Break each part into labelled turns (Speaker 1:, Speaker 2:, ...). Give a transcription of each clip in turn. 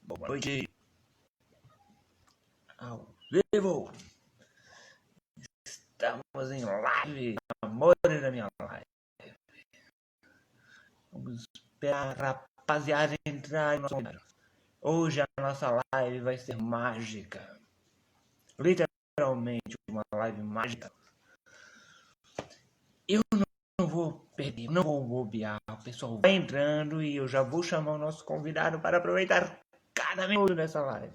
Speaker 1: Boa noite. Ao vivo. Estamos em live. Amores da minha live. Vamos esperar a rapaziada entrar. Hoje a nossa live vai ser mágica. Literalmente uma live mágica. Eu não vou perder, não vou bobear. O pessoal vai entrando e eu já vou chamar o nosso convidado para aproveitar cada minuto dessa live.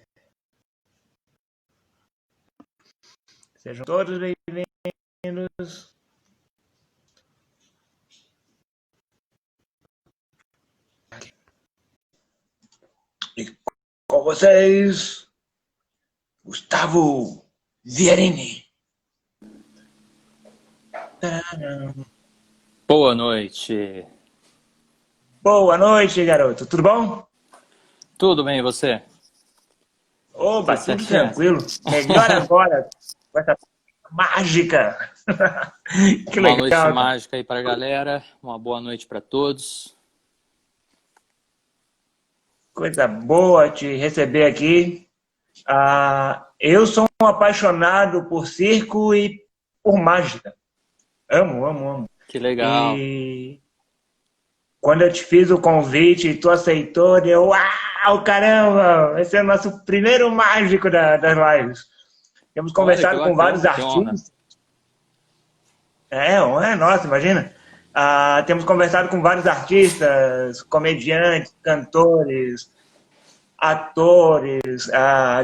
Speaker 1: Sejam todos bem-vindos. E com vocês, Gustavo Vierini.
Speaker 2: Boa noite.
Speaker 1: Boa noite, garoto. Tudo bom?
Speaker 2: Tudo bem, e você?
Speaker 1: Opa,
Speaker 2: Tudo
Speaker 1: tudo
Speaker 2: certinho?
Speaker 1: tranquilo. Melhor agora com essa mágica. Que
Speaker 2: Uma noite
Speaker 1: legal, cara.
Speaker 2: mágica aí pra galera. Uma boa noite pra todos.
Speaker 1: Coisa boa te receber aqui. Eu sou um apaixonado por circo e por mágica. Amo, amo, amo.
Speaker 2: Que legal.
Speaker 1: E quando eu te fiz o convite e tu aceitou, eu, uau, caramba, vai ser o nosso primeiro mágico das lives. Temos
Speaker 2: Olha, que
Speaker 1: conversado com vários
Speaker 2: bacana, que honra.
Speaker 1: artistas. É nossa, imagina. Temos conversado com vários artistas, comediantes, cantores, atores,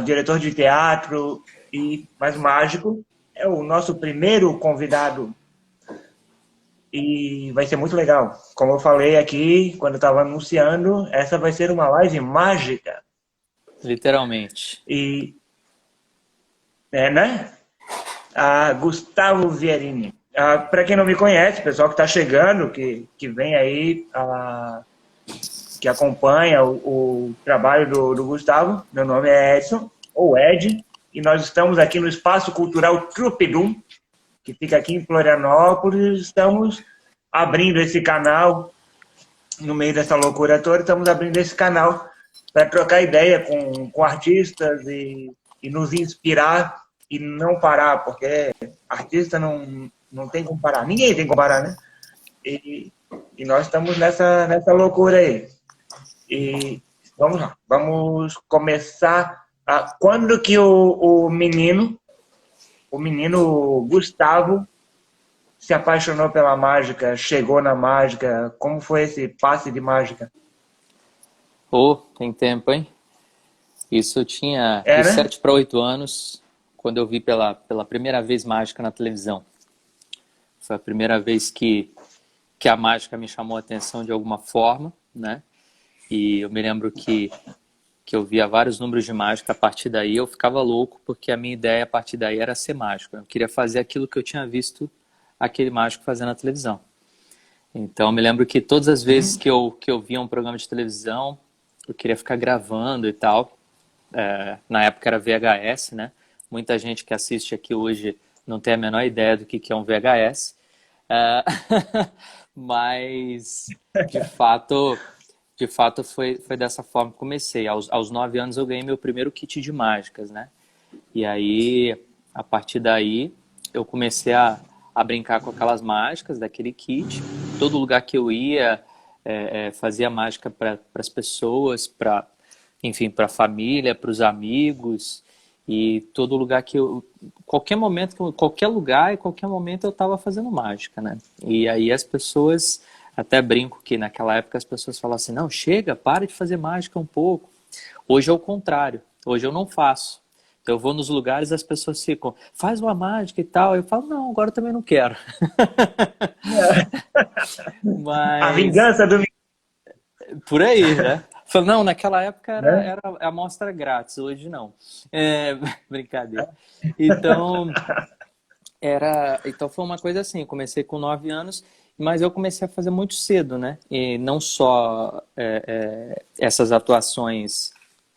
Speaker 1: diretor de teatro e mais mágico. É o nosso primeiro convidado e vai ser muito legal. Como eu falei aqui, quando eu estava anunciando, essa vai ser uma live mágica.
Speaker 2: Literalmente.
Speaker 1: E, né? Gustavo Vierini. Para quem não me conhece, pessoal que está chegando, que vem aí, que acompanha o trabalho do Gustavo, meu nome é Edson, ou Ed, e nós estamos aqui no Espaço Cultural Trupidum, que fica aqui em Florianópolis. Estamos abrindo esse canal, no meio dessa loucura toda, estamos abrindo esse canal para trocar ideia com artistas e nos inspirar e não parar, porque artista não tem como parar, ninguém tem como parar, né? E nós estamos nessa loucura aí. E vamos lá, vamos começar. Quando que o menino Gustavo se apaixonou pela mágica, chegou na mágica? Como foi esse passe de mágica?
Speaker 2: Tem tempo, hein? Isso eu tinha de
Speaker 1: Né?
Speaker 2: 7 para 8 anos, quando eu vi pela primeira vez mágica na televisão. Foi a primeira vez que a mágica me chamou a atenção de alguma forma, né? E eu me lembro que eu via vários números de mágica. A partir daí eu ficava louco, porque a minha ideia a partir daí era ser mágico. Eu queria fazer aquilo que eu tinha visto aquele mágico fazendo na televisão. Então eu me lembro que todas as vezes que eu via um programa de televisão, eu queria ficar gravando e tal. Na época era VHS, né? Muita gente que assiste aqui hoje não tem a menor ideia do que é um VHS. Mas, de fato foi dessa forma que comecei. Aos 9 anos eu ganhei meu primeiro kit de mágicas, né? E aí, a partir daí, eu comecei a brincar com aquelas mágicas daquele kit. Todo lugar que eu ia, fazia mágica para as pessoas, enfim, para a família, para os amigos. E todo lugar que eu... Qualquer lugar e qualquer momento eu estava fazendo mágica, né? E aí as pessoas... Até brinco que naquela época as pessoas falavam assim, não, chega, para de fazer mágica um pouco. Hoje é o contrário. Hoje eu não faço. Então eu vou nos lugares e as pessoas ficam, faz uma mágica e tal. Eu falo, não, agora eu também não quero.
Speaker 1: A
Speaker 2: Mas...
Speaker 1: vingança do
Speaker 2: Por aí, né? Falo, não, naquela época
Speaker 1: né?
Speaker 2: era amostra grátis, hoje não. Brincadeira. Então, então foi uma coisa assim, eu comecei com 9 anos, mas eu comecei a fazer muito cedo, né? E não só essas atuações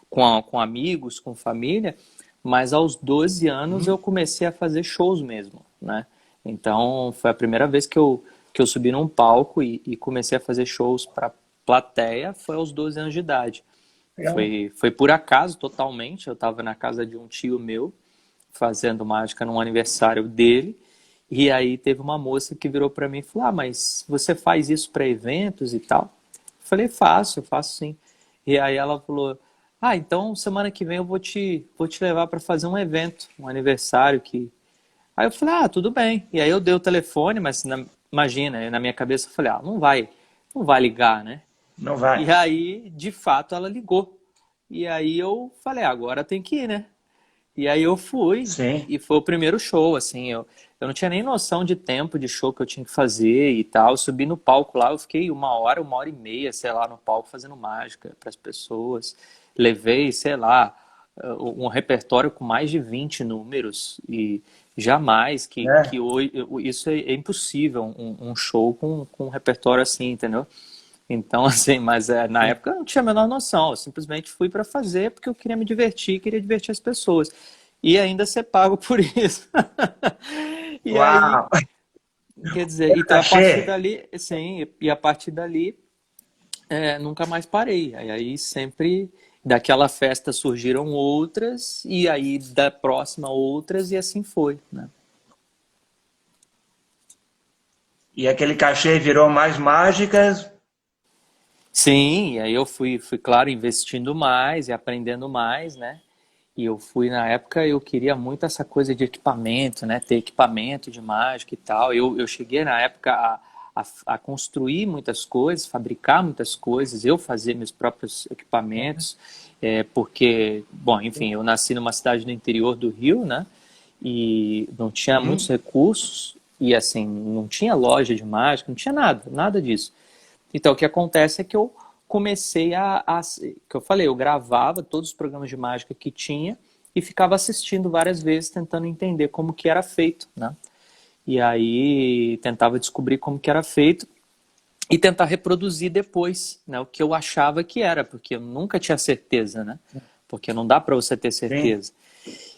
Speaker 2: com amigos, com família, mas aos 12 anos eu comecei a fazer shows mesmo, né? Então foi a primeira vez que eu subi num palco e comecei a fazer shows para plateia, foi aos 12 anos de idade.
Speaker 1: Legal.
Speaker 2: Foi por acaso totalmente. Eu estava na casa de um tio meu, fazendo mágica num aniversário dele. E aí teve uma moça que virou para mim e falou: Ah, mas você faz isso para eventos e tal? Eu falei: Faço, eu faço sim. E aí ela falou: Ah, então semana que vem eu vou te levar para fazer um evento, um aniversário que. Aí eu falei: Ah, tudo bem. E aí eu dei o telefone, mas imagina, na minha cabeça eu falei: Ah, não vai ligar, né?
Speaker 1: Não vai.
Speaker 2: E aí, de fato, ela ligou. E aí eu falei: ah, agora tem que ir, né? E aí eu fui,
Speaker 1: Sim.
Speaker 2: e foi o primeiro show, assim, eu não tinha nem noção de tempo de show que eu tinha que fazer e tal. Eu subi no palco lá, eu fiquei uma hora e meia, sei lá, no palco fazendo mágica para as pessoas. Levei, sei lá, um repertório com mais de 20 números e jamais que
Speaker 1: É.
Speaker 2: hoje, isso é impossível, um show com um repertório assim, entendeu? Então, assim, mas na
Speaker 1: Sim.
Speaker 2: época eu não tinha a menor noção. Eu simplesmente fui para fazer porque eu queria me divertir, queria divertir as pessoas. E ainda ser pago por isso. E aí,
Speaker 1: Uau!
Speaker 2: quer dizer, então a partir
Speaker 1: Cachê.
Speaker 2: dali, sim, e a partir dali nunca mais parei. Aí sempre daquela festa surgiram outras, e aí da próxima outras, e assim foi, né?
Speaker 1: E aquele cachê virou mais mágicas.
Speaker 2: Sim, e aí eu fui, claro, investindo mais e aprendendo mais, né? E eu fui, na época, eu queria muito essa coisa de equipamento, né? Ter equipamento de mágica e tal. Eu cheguei, na época, a construir muitas coisas, fabricar muitas coisas, eu fazer meus próprios equipamentos, porque, bom, enfim, eu nasci numa cidade do interior do Rio, né? E não tinha muitos
Speaker 1: Uhum.
Speaker 2: recursos, e assim, não tinha loja de mágica, não tinha nada, nada disso. Então, o que acontece é que eu comecei que eu falei, eu gravava todos os programas de mágica que tinha e ficava assistindo várias vezes, tentando entender como que era feito, né? E aí tentava descobrir como que era feito e tentar reproduzir depois, né, o que eu achava que era, porque eu nunca tinha certeza, né? Porque não dá para você ter
Speaker 1: Sim.
Speaker 2: certeza.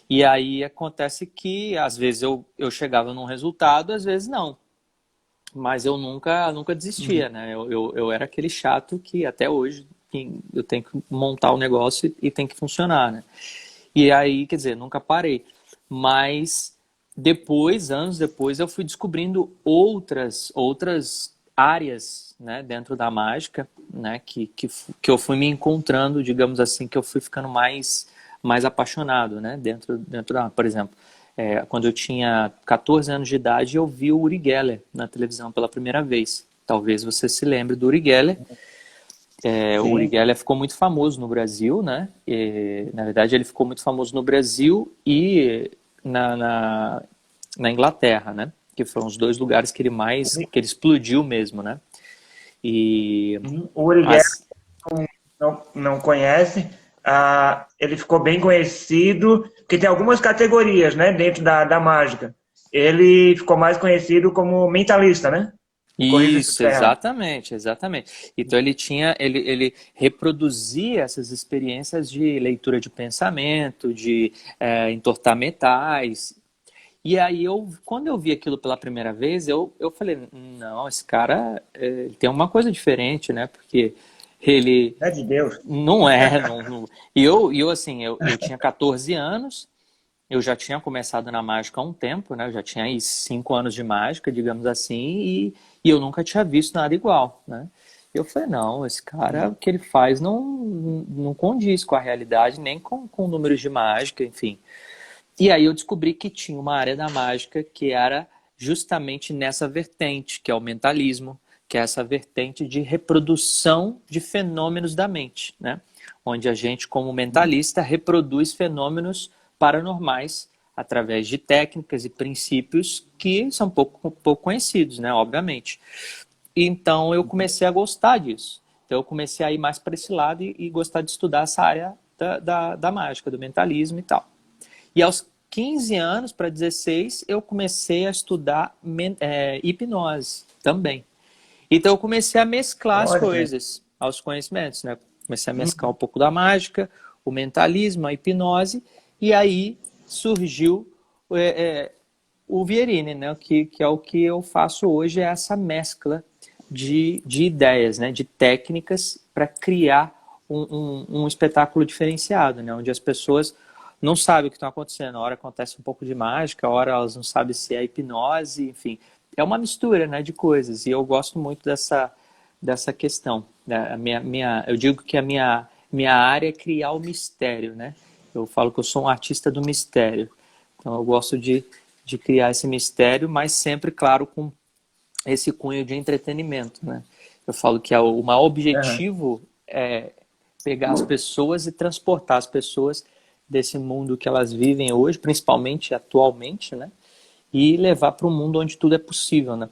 Speaker 2: E aí acontece que às vezes eu chegava num resultado, às vezes não. Mas eu nunca desistia,
Speaker 1: Uhum.
Speaker 2: né? Eu era aquele chato que até hoje eu tenho que montar o negócio e tem que funcionar, né? E aí, quer dizer, nunca parei. Mas depois, anos depois, eu fui descobrindo outras áreas, né, dentro da mágica, né, que eu fui me encontrando, digamos assim, que eu fui ficando mais apaixonado, né, dentro da, por exemplo, quando eu tinha 14 anos de idade, eu vi o Uri Geller na televisão pela primeira vez. Talvez você se lembre do Uri Geller. O Uri
Speaker 1: Sim.
Speaker 2: Geller ficou muito famoso no Brasil, né? Na verdade, ele ficou muito famoso no Brasil e na, na, na Inglaterra, né? Que foram os dois lugares que ele explodiu mesmo, né? E
Speaker 1: O Uri Geller
Speaker 2: as,
Speaker 1: não conhece. Ele ficou bem conhecido, porque tem algumas categorias, né, dentro da mágica. Ele ficou mais conhecido como mentalista, né? Me corrija se eu
Speaker 2: Isso,
Speaker 1: estiver errado.
Speaker 2: exatamente, exatamente. Então ele reproduzia essas experiências de leitura de pensamento, de entortar metais. E aí quando eu vi aquilo pela primeira vez, eu falei, não, esse cara ele tem uma coisa diferente, né? Porque ele
Speaker 1: É de Deus.
Speaker 2: não e eu assim, eu tinha 14 anos, eu já tinha começado na mágica há um tempo, né? Eu já tinha aí 5 anos de mágica, digamos assim, e eu nunca tinha visto nada igual, né? Eu falei, não, esse cara, o que ele faz não condiz com a realidade, nem com números de mágica, enfim. E aí eu descobri que tinha uma área da mágica que era justamente nessa vertente, que é o mentalismo, que é essa vertente de reprodução de fenômenos da mente, né? Onde a gente, como mentalista, reproduz fenômenos paranormais através de técnicas e princípios que são pouco conhecidos, né? Obviamente. Então eu comecei a gostar disso. Então eu comecei a ir mais para esse lado e gostar de estudar essa área da mágica, do mentalismo e tal. E aos 15 anos para 16, eu comecei a estudar hipnose também. Então eu comecei a mesclar as
Speaker 1: Olha.
Speaker 2: coisas, aos conhecimentos, né? Comecei a mesclar um pouco da mágica, o mentalismo, a hipnose, e aí surgiu o Vierini, né? Que é o que eu faço hoje, é essa mescla de ideias, né? De técnicas para criar um espetáculo diferenciado, né? Onde as pessoas não sabem o que está acontecendo. A hora acontece um pouco de mágica, a hora elas não sabem se é hipnose, enfim. É uma mistura, né, de coisas. E eu gosto muito dessa questão. Eu digo que a minha área é criar o mistério, né? Eu falo que eu sou um artista do mistério. Então eu gosto de criar esse mistério, mas sempre, claro, com esse cunho de entretenimento, né? Eu falo que o maior
Speaker 1: Aham.
Speaker 2: objetivo é pegar as pessoas e transportar as pessoas desse mundo que elas vivem hoje, principalmente atualmente, né? E levar para um mundo onde tudo é possível, né?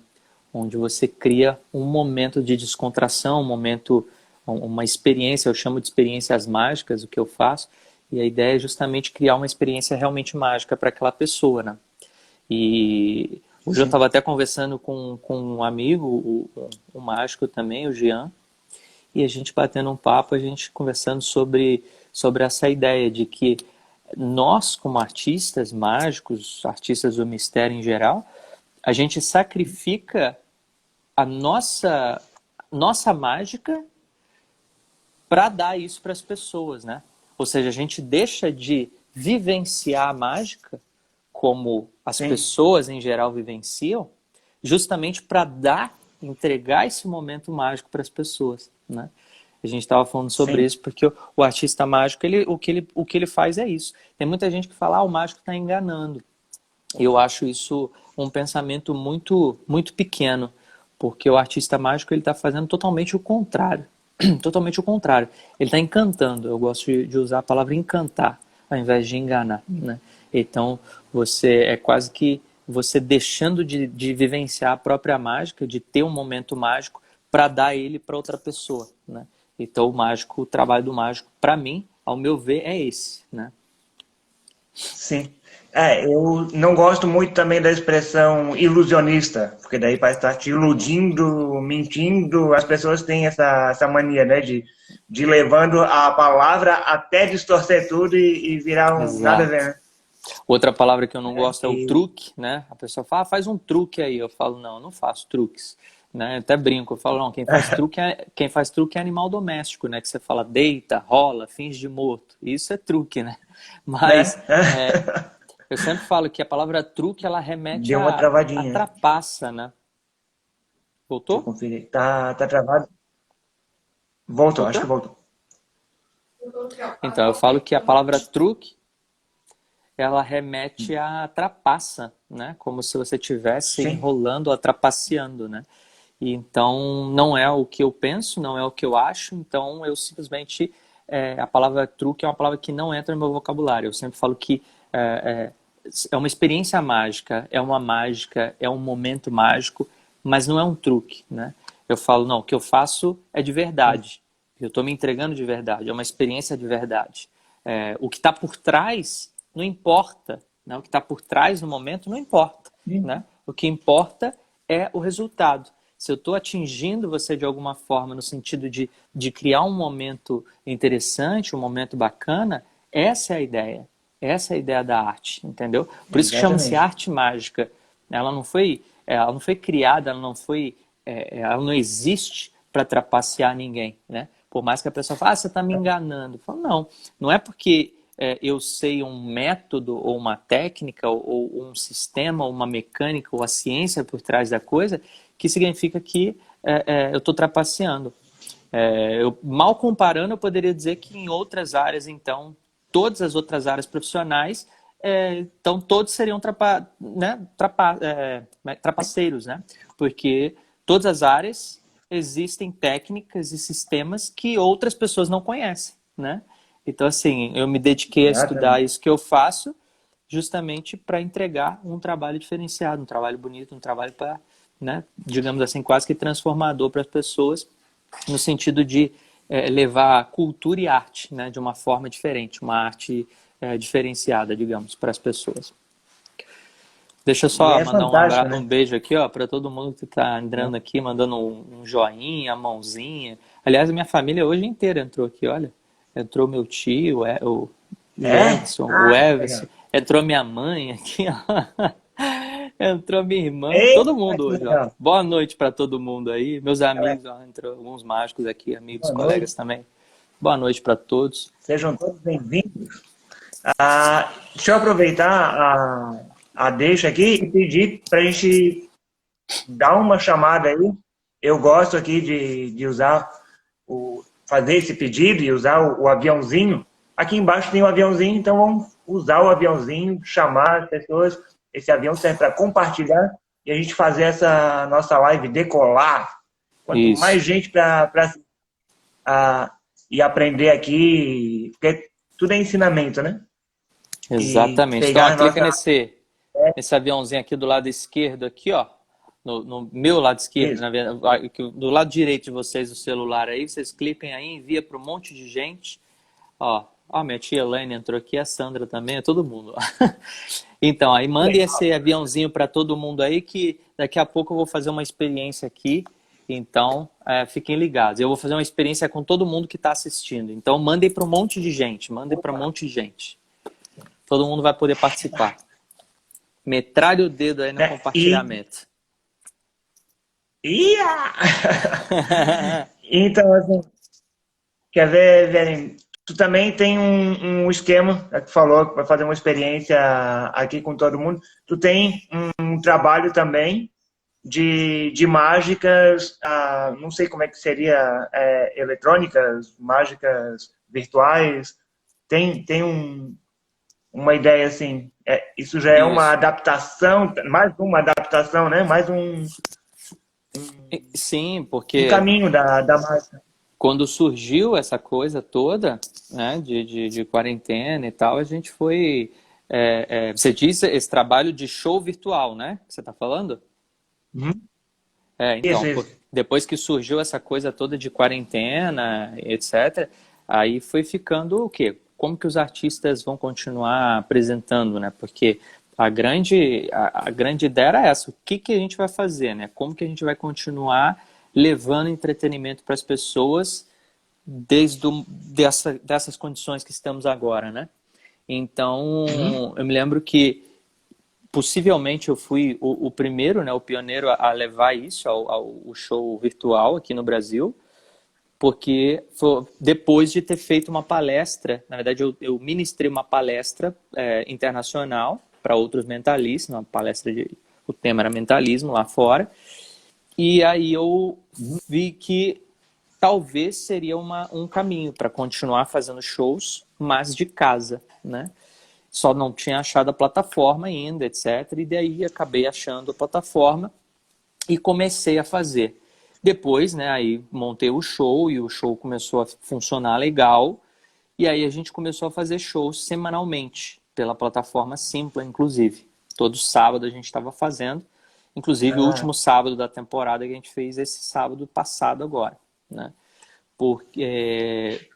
Speaker 2: Onde você cria um momento de descontração, um momento, uma experiência, eu chamo de experiências mágicas, o que eu faço, e a ideia é justamente criar uma experiência realmente mágica para aquela pessoa, né? E hoje eu
Speaker 1: Sim.
Speaker 2: estava até conversando com um amigo, o mágico também, o Jean, e a gente batendo um papo, a gente conversando sobre essa ideia de que nós, como artistas mágicos, artistas do mistério em geral, a gente sacrifica a nossa mágica para dar isso para as pessoas, né? Ou seja, a gente deixa de vivenciar a mágica como as
Speaker 1: Sim.
Speaker 2: pessoas em geral vivenciam, justamente para entregar esse momento mágico para as pessoas, né? A gente estava falando sobre
Speaker 1: Sim.
Speaker 2: isso porque o artista mágico, o que ele faz é isso. Tem muita gente que fala, o mágico está enganando. Eu acho isso um pensamento muito, muito pequeno, porque o artista mágico ele está fazendo totalmente o contrário. Totalmente o contrário. Ele está encantando. Eu gosto de usar a palavra encantar, ao invés de enganar, né? Então, você é quase que você deixando de vivenciar a própria mágica, de ter um momento mágico, para dar ele para outra pessoa, né? Então, o trabalho do mágico, para mim, ao meu ver, é esse, né?
Speaker 1: Sim. Eu não gosto muito também da expressão ilusionista, porque daí parece estar te iludindo, mentindo. As pessoas têm essa mania, né, de ir levando a palavra até distorcer tudo e virar um nada a ver,
Speaker 2: Exato.
Speaker 1: né?
Speaker 2: Outra palavra que eu não gosto é o
Speaker 1: E,
Speaker 2: truque, né? A pessoa fala, faz um truque aí. Eu falo, não, eu não faço truques. Né? Eu até brinco, eu falo, não, quem faz truque é animal doméstico, né? Que você fala, deita, rola, finge de morto. Isso é truque, né?
Speaker 1: né?
Speaker 2: Mas eu sempre falo que a palavra truque, ela remete
Speaker 1: Deu uma
Speaker 2: a
Speaker 1: travadinha.
Speaker 2: trapaça, né?
Speaker 1: Deixa eu
Speaker 2: Voltou?
Speaker 1: conferir. Tá travado? Voltou, acho
Speaker 2: Voltou?
Speaker 1: que voltou.
Speaker 2: Então, eu falo que a palavra truque, ela remete à trapaça, né? Como se você estivesse
Speaker 1: Sim,
Speaker 2: enrolando ou trapaceando, né? E então não é o que eu penso, não é o que eu acho, então eu simplesmente a palavra truque é uma palavra que não entra no meu vocabulário. Eu sempre falo que é uma experiência mágica, é uma mágica, é um momento mágico, mas não é um truque, né? Eu falo, não, o que eu faço é de
Speaker 1: sim,
Speaker 2: verdade. Eu estou me entregando de verdade, é uma experiência de verdade. O que está por trás não importa, né? O que está por trás no momento não importa,
Speaker 1: sim.
Speaker 2: né? O que importa é o resultado. Se eu estou atingindo você de alguma forma no sentido de criar um momento interessante, um momento bacana, essa é a ideia. Essa é a ideia da arte, entendeu? Por isso que chama-se
Speaker 1: Exatamente.
Speaker 2: arte mágica. Ela não foi criada, ela não existe para trapacear ninguém, né? Por mais que a pessoa fale, você está me enganando. Eu falo, não é porque eu sei um método ou uma técnica ou um sistema, ou uma mecânica ou a ciência por trás da coisa que significa que eu estou trapaceando. Mal comparando, eu poderia dizer que em outras áreas, então, todas as outras áreas profissionais, então todos seriam trapaceiros, né? Porque todas as áreas existem técnicas e sistemas que outras pessoas não conhecem, né? Então, assim, eu me dediquei a estudar
Speaker 1: Exatamente.
Speaker 2: isso que eu faço justamente para entregar um trabalho diferenciado, um trabalho bonito, um trabalho para, né, digamos assim, quase que transformador para as pessoas, no sentido de levar cultura e arte, né, de uma forma diferente, uma arte diferenciada, digamos, para as pessoas. Deixa eu
Speaker 1: E
Speaker 2: só
Speaker 1: é
Speaker 2: mandar
Speaker 1: fantástico,
Speaker 2: um
Speaker 1: né?
Speaker 2: beijo aqui, ó, para todo mundo que está entrando aqui, mandando um joinha, mãozinha. Aliás, a minha família hoje inteira entrou aqui, olha. Entrou meu tio, o
Speaker 1: É?
Speaker 2: Jefferson, o
Speaker 1: Ah, que
Speaker 2: Everson,
Speaker 1: legal.
Speaker 2: entrou minha mãe aqui, ó. Entrou minha irmã, todo
Speaker 1: Eita,
Speaker 2: mundo
Speaker 1: que
Speaker 2: hoje, ó.
Speaker 1: legal.
Speaker 2: Boa noite para todo mundo aí. Meus
Speaker 1: Galera,
Speaker 2: amigos, ó, entrou alguns mágicos aqui, amigos,
Speaker 1: boa noite.
Speaker 2: colegas também. Boa noite para todos.
Speaker 1: Sejam todos bem-vindos. Deixa eu aproveitar a deixa aqui e pedir para a gente dar uma chamada aí. Eu gosto aqui de usar, fazer esse pedido e usar o aviãozinho. Aqui embaixo tem o aviãozinho, então vamos usar o aviãozinho, chamar as pessoas. Esse avião serve para compartilhar e a gente fazer essa nossa live decolar. Quanto
Speaker 2: Isso.
Speaker 1: mais gente para e aprender aqui, porque tudo é ensinamento, né?
Speaker 2: Exatamente. Então, clica nesse aviãozinho aqui do lado esquerdo, aqui, ó. No meu lado esquerdo, na verdade, do lado direito de vocês, o celular aí, vocês clicam aí, envia para um monte de gente. Ó, minha tia Elaine entrou aqui, a Sandra também, é todo mundo. Então, aí mande esse aviãozinho para todo mundo aí, que daqui a pouco eu vou fazer uma experiência aqui. Então, fiquem ligados. Eu vou fazer uma experiência com todo mundo que está assistindo. Então, mandem para um monte de gente. Todo mundo vai poder participar. Metralhe o dedo aí no compartilhamento.
Speaker 1: Então, assim, quer ver, Velho? Tu também tem um esquema, tu falou que vai fazer uma experiência aqui com todo mundo. Tu tem um trabalho também de mágicas, não sei como é que seria, eletrônicas, mágicas virtuais. Tem uma ideia assim. Isso já é uma adaptação, mais uma adaptação, né? Mais
Speaker 2: Sim, porque
Speaker 1: um caminho da mágica.
Speaker 2: Quando surgiu essa coisa toda, né, de quarentena e tal, a gente foi... você disse esse trabalho de show virtual, né? Que você está falando?
Speaker 1: Uhum.
Speaker 2: Então,
Speaker 1: Isso.
Speaker 2: Depois que surgiu essa coisa toda de quarentena, etc., aí foi ficando o quê? Como que os artistas vão continuar apresentando, né? Porque a grande ideia era essa. O que a gente vai fazer, né? Como que a gente vai continuar levando entretenimento para as pessoas dessas condições que estamos agora, né? Então, eu me lembro que possivelmente eu fui o primeiro, né, o pioneiro a levar isso ao show virtual aqui no Brasil, porque foi depois de ter feito uma palestra, na verdade eu ministrei uma palestra internacional para outros mentalistas, uma palestra o tema era mentalismo lá fora, e aí eu vi que talvez seria um caminho para continuar fazendo shows, mas de casa, né? Só não tinha achado a plataforma ainda, etc. E daí acabei achando a plataforma e comecei a fazer. Depois, né, aí montei o show e o show começou a funcionar legal. E aí a gente começou a fazer shows semanalmente, pela plataforma Simpla, inclusive. Todo sábado a gente estava fazendo. Inclusive o último sábado da temporada que a gente fez esse sábado passado agora, né? Porque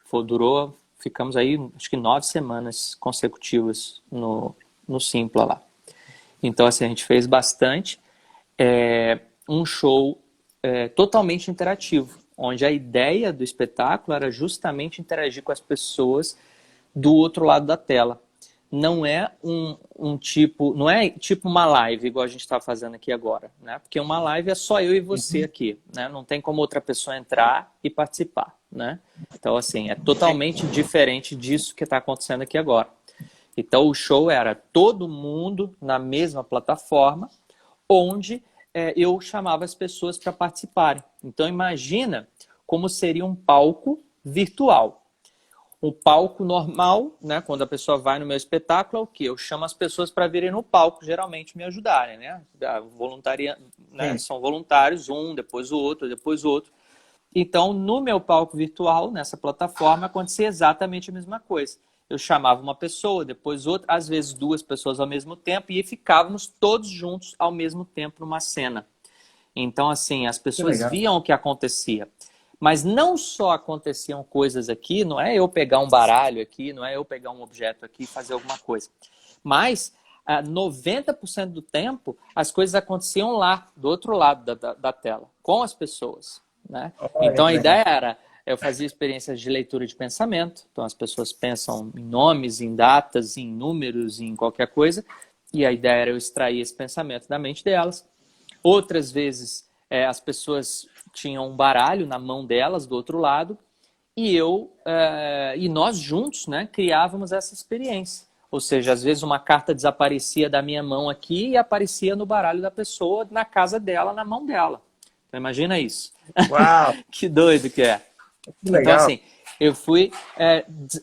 Speaker 2: ficamos aí acho que 9 semanas consecutivas no Simpla lá. Então assim, a gente fez bastante. Um show totalmente interativo, onde a ideia do espetáculo era justamente interagir com as pessoas do outro lado da tela. Não é não é tipo uma live igual a gente está fazendo aqui agora, né? Porque uma live é só eu e você aqui, né? Não tem como outra pessoa entrar e participar, né? Então assim, é totalmente diferente disso que está acontecendo aqui agora. Então o show era todo mundo na mesma plataforma, onde eu chamava as pessoas para participarem. Então imagina como seria um palco virtual. O palco normal, né, quando a pessoa vai no meu espetáculo, é o quê? Eu chamo as pessoas para virem no palco, geralmente me ajudarem, né? Né? São voluntários, depois o outro, depois o outro. Então, no meu palco virtual, nessa plataforma, acontecia exatamente a mesma coisa. Eu chamava uma pessoa, depois outra, às vezes 2 pessoas ao mesmo tempo, e ficávamos todos juntos ao mesmo tempo numa cena. Então, assim, as pessoas viam o que acontecia. Mas não só aconteciam coisas aqui, não é eu pegar um baralho aqui, não é eu pegar um objeto aqui e fazer alguma coisa. Mas 90% do tempo as coisas aconteciam lá, do outro lado da tela, com as pessoas, né? Então a ideia era, eu fazia experiências de leitura de pensamento, então as pessoas pensam em nomes, em datas, em números, em qualquer coisa, e a ideia era eu extrair esse pensamento da mente delas. Outras vezes as pessoas tinham um baralho na mão delas, do outro lado, e nós juntos, né, criávamos essa experiência. Ou seja, às vezes uma carta desaparecia da minha mão aqui e aparecia no baralho da pessoa, na casa dela, na mão dela. Então, imagina isso.
Speaker 1: Uau!
Speaker 2: Que doido que é.
Speaker 1: Que
Speaker 2: Então,
Speaker 1: legal.
Speaker 2: assim, eu fui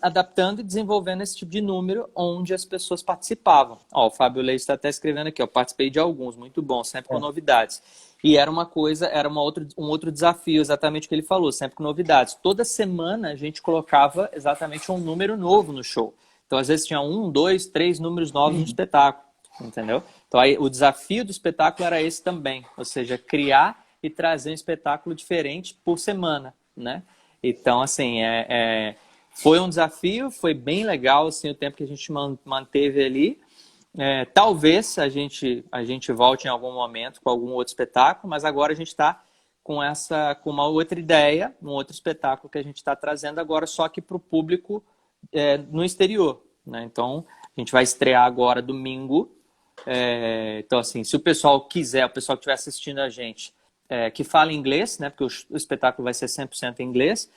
Speaker 2: adaptando e desenvolvendo esse tipo de número onde as pessoas participavam. Ó, o Fábio Leite está até escrevendo aqui, ó, participei de alguns, muito bom, sempre com novidades. E era uma coisa, era um outro desafio, exatamente o que ele falou, sempre com novidades. Toda semana a gente colocava exatamente um número novo no show. Então, às vezes tinha 1, 2, 3 números novos no espetáculo, entendeu? Então, aí, o desafio do espetáculo era esse também, ou seja, criar e trazer um espetáculo diferente por semana, né? Então, assim, foi um desafio, foi bem legal, assim, o tempo que a gente manteve ali. Talvez a gente volte em algum momento com algum outro espetáculo, mas agora a gente está com uma outra ideia, um outro espetáculo que a gente está trazendo agora, só que para o público no exterior, né? Então, a gente vai estrear agora domingo. Então, assim, se o pessoal quiser, o pessoal que estiver assistindo a gente, que fala inglês, né? Porque o espetáculo vai ser 100% em inglês,